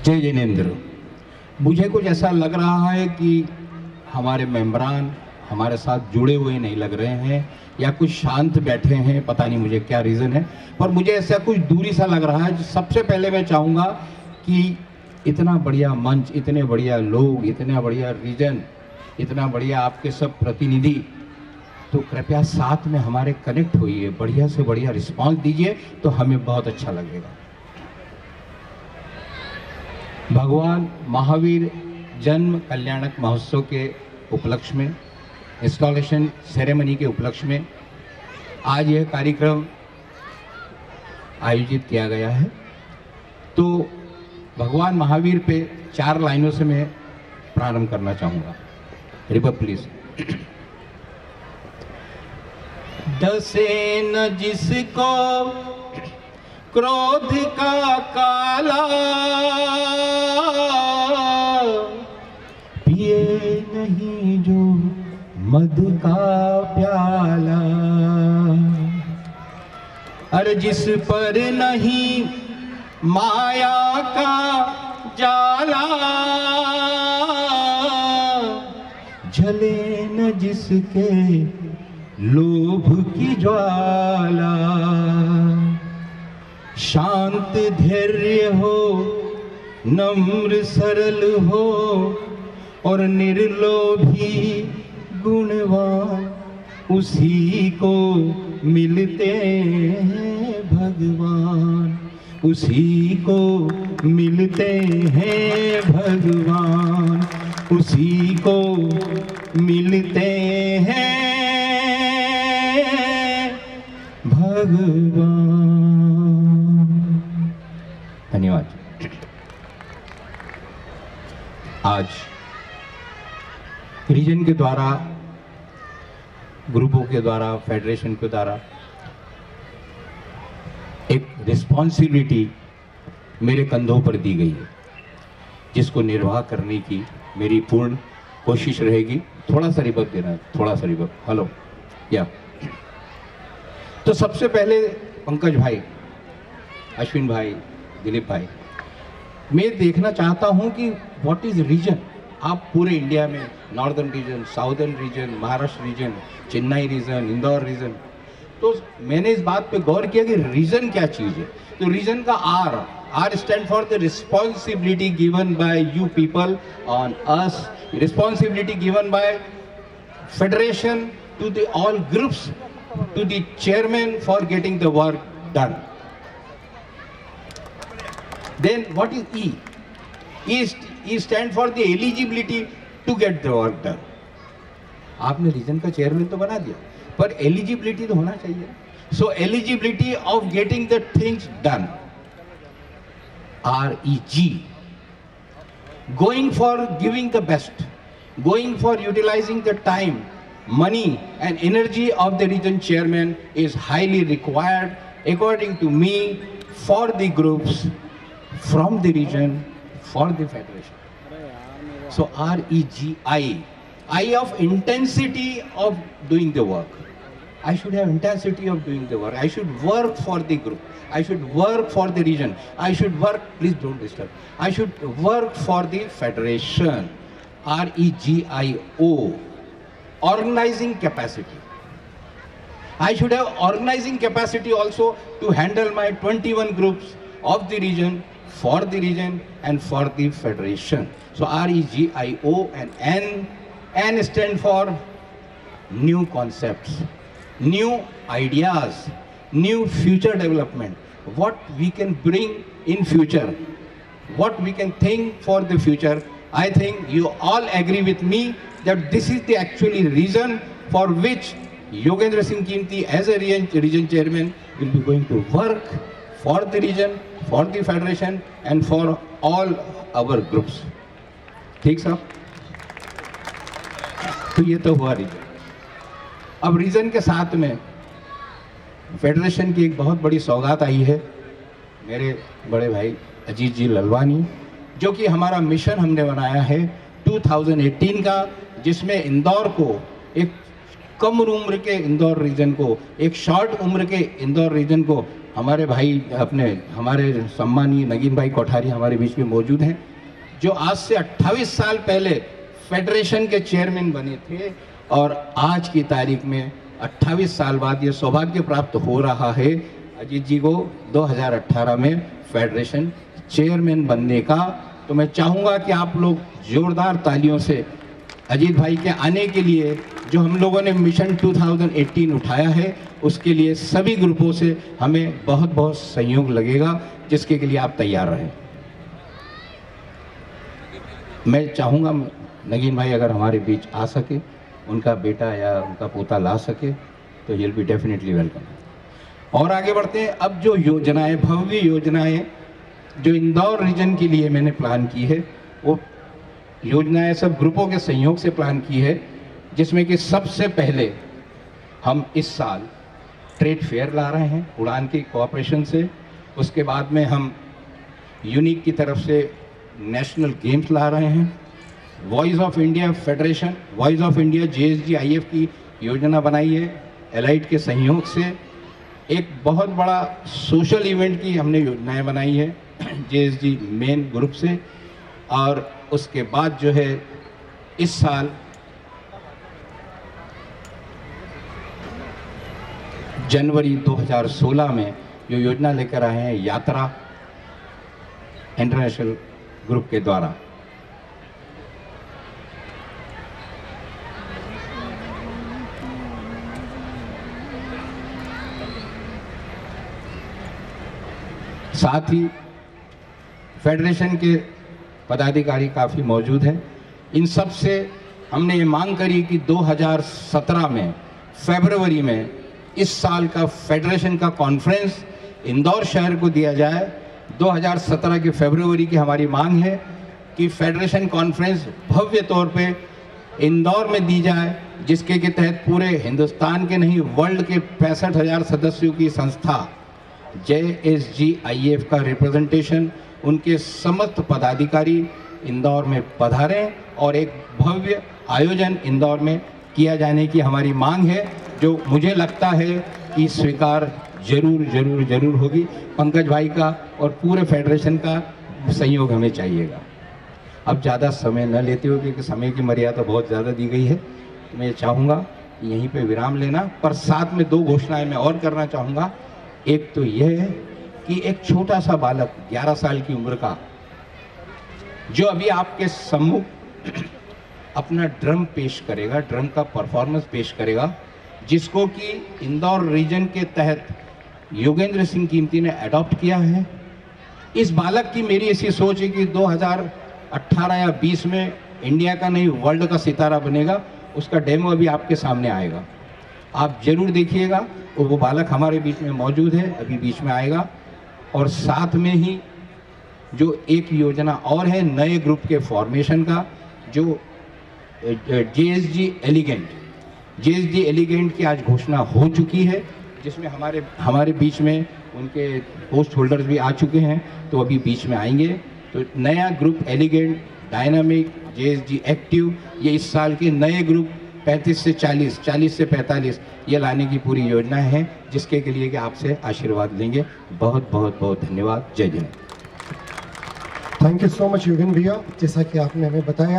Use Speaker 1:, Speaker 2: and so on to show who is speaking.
Speaker 1: जय जिनेंद्र। मुझे कुछ ऐसा लग रहा है कि हमारे मेंबरान हमारे साथ जुड़े हुए नहीं लग रहे हैं या कुछ शांत बैठे हैं, पता नहीं मुझे क्या रीज़न है, पर मुझे ऐसा कुछ दूरी सा लग रहा है। सबसे पहले मैं चाहूँगा कि इतना बढ़िया मंच, इतने बढ़िया लोग, इतना बढ़िया रीजन, इतना बढ़िया आपके सब प्रतिनिधि, तो कृपया साथ में हमारे कनेक्ट होइए, बढ़िया से बढ़िया रिस्पांस दीजिए तो हमें बहुत अच्छा लगेगा। भगवान महावीर जन्म कल्याणक महोत्सव के उपलक्ष्य में, इंस्टॉलेशन सेरेमनी के उपलक्ष्य में आज यह कार्यक्रम आयोजित किया गया है। तो भगवान महावीर पे 4 लाइनों से मैं प्रारंभ करना चाहूँगा। रिपब प्लीज। डसे न जिसको क्रोध का काला, पिए नहीं जो मद का प्याला, अरे जिस पर नहीं माया का जाला, जले न जिसके लोभ की ज्वाला, शांत धैर्य हो, नम्र सरल हो और निर्लोभी गुणवान, उसी को मिलते हैं भगवान, उसी को मिलते हैं भगवान, उसी को मिलते हैं भगवान। धन्यवाद। आज रीजन के द्वारा, ग्रुपों के द्वारा, फेडरेशन के द्वारा एक रिस्पॉन्सिबिलिटी मेरे कंधों पर दी गई है, जिसको निर्वाह करने की मेरी पूर्ण कोशिश रहेगी। थोड़ा सा रिबक देना, थोड़ा सा रिबक। हेलो या तो सबसे पहले पंकज भाई, अश्विन भाई, दिलीप भाई, मैं देखना चाहता हूं कि व्हाट इज रीजन। आप पूरे इंडिया में northern region, southern region, Maharashtra region, Chennai region, Indore region, तो मैंने इस बात पे गौर किया कि रीजन क्या चीज़ है। तो रीजन का R stand for the responsibility given by you people on us, responsibility given by federation to the all groups, to the chairman for getting the work done. Then what is E? E stand for the eligibility to get the work done. आपने region का chairman तो बना दिया, पर eligibility तो होना चाहिए। So eligibility of getting the things done, REG. Going for giving the best, going for utilizing the time, money and energy of the region chairman is highly required, according to me, for the groups, from the region, for the federation. So REGI, I of intensity of doing the work. I should have intensity of doing the work. I should work for the group. I should work for the region. I should work, please don't disturb. I should work for the federation. REGIO. Organizing capacity. I should have organizing capacity also to handle my 21 groups of the region, for the region and for the federation. So REGIO and N. N stand for new concepts, new ideas, new future development. What we can bring in future, what we can think for the future. I think you all agree with me that this is the actually reason for which Yogendra Singh Kimti as a region chairman will be going to work for the region, for the federation and for all our groups. ठीक साहब? तो ये तो हुआ reason. अब reason के साथ में फेडरेशन की एक बहुत बड़ी सौगात आई है, मेरे बड़े भाई अजीत जी ललवानी, जो कि हमारा मिशन हमने बनाया है 2018 का, जिसमें इंदौर को, एक कम उम्र के इंदौर रीजन को, एक शॉर्ट उम्र के इंदौर रीजन को हमारे भाई अपने हमारे सम्मानीय नगीन भाई कोठारी हमारे बीच में मौजूद हैं, जो आज से 28 साल पहले फेडरेशन के चेयरमैन बने थे और आज की तारीख में 28 साल बाद ये सौभाग्य प्राप्त हो रहा है अजीत जी को 2018 में फेडरेशन चेयरमैन बनने का। तो मैं चाहूँगा कि आप लोग जोरदार तालियों से अजीत भाई के आने के लिए, जो हम लोगों ने मिशन 2018 उठाया है, उसके लिए सभी ग्रुपों से हमें बहुत बहुत सहयोग लगेगा, जिसके लिए आप तैयार रहें। मैं चाहूँगा नगीन भाई अगर हमारे बीच आ सके, उनका बेटा या उनका पोता ला सके तो ये बी डेफिनेटली वेलकम। और आगे बढ़ते हैं। अब जो योजनाएं, भव्य योजनाएं जो इंदौर रीजन के लिए मैंने प्लान की है, वो योजनाएं सब ग्रुपों के सहयोग से प्लान की है, जिसमें कि सबसे पहले हम इस साल ट्रेड फेयर ला रहे हैं उड़ान की कोऑपरेशन से। उसके बाद में हम यूनिक की तरफ से नेशनल गेम्स ला रहे हैं। Voice of India federation, voice of India JSG-IF की योजना बनाई है एलाइट के सहयोग से। एक बहुत बड़ा सोशल इवेंट की हमने योजनाएं बनाई है JSG मेन ग्रुप से। और उसके बाद जो है इस साल जनवरी 2016 में जो योजना लेकर आए हैं यात्रा इंटरनेशनल ग्रुप के द्वारा। साथ ही फेडरेशन के पदाधिकारी काफ़ी मौजूद हैं। इन सब से हमने ये मांग करी कि 2017 में फरवरी में इस साल का फेडरेशन का कॉन्फ्रेंस इंदौर शहर को दिया जाए। 2017 के फरवरी की हमारी मांग है कि फेडरेशन कॉन्फ्रेंस भव्य तौर पे इंदौर में दी जाए, जिसके के तहत पूरे हिंदुस्तान के नहीं वर्ल्ड के 65,000 सदस्यों की संस्था JSG-IF का रिप्रेजेंटेशन, उनके समस्त पदाधिकारी इंदौर में पधारें और एक भव्य आयोजन इंदौर में किया जाने की हमारी मांग है, जो मुझे लगता है कि स्वीकार जरूर जरूर जरूर होगी। पंकज भाई का और पूरे फेडरेशन का सहयोग हमें चाहिएगा। अब ज़्यादा समय न लेते हुए, क्योंकि समय की मर्यादा बहुत ज़्यादा दी गई है, तो मैं चाहूँगा कि यहीं पे विराम लेना। पर साथ में 2 घोषणाएं मैं और करना चाहूँगा। एक तो यह है कि एक छोटा सा बालक 11 साल की उम्र का, जो अभी आपके सम्मुख अपना ड्रम पेश करेगा, ड्रम का परफॉर्मेंस पेश करेगा, जिसको कि इंदौर रीजन के तहत योगेंद्र सिंह कीमती ने अडॉप्ट किया है। इस बालक की मेरी ऐसी सोच है कि 2018 या 20 में इंडिया का नहीं वर्ल्ड का सितारा बनेगा। उसका डेमो अभी आपके सामने आएगा, आप जरूर देखिएगा। वो बालक हमारे बीच में मौजूद है, अभी बीच में आएगा। और साथ में ही जो एक योजना और है नए ग्रुप के फॉर्मेशन का, जो JSG एलिगेंट की आज घोषणा हो चुकी है, जिसमें हमारे बीच में उनके पोस्ट होल्डर्स भी आ चुके हैं, तो अभी बीच में आएंगे। तो नया group elegant, dynamic, JSG active, ये इस साल के नए ग्रुप 35 से 40, 40 से 45 ये लाने की पूरी योजना है, जिसके के लिए कि आपसे आशीर्वाद लेंगे। बहुत बहुत बहुत धन्यवाद। जय जय।
Speaker 2: Thank you so much Yogendra भैया, जैसा कि आपने हमें बताया।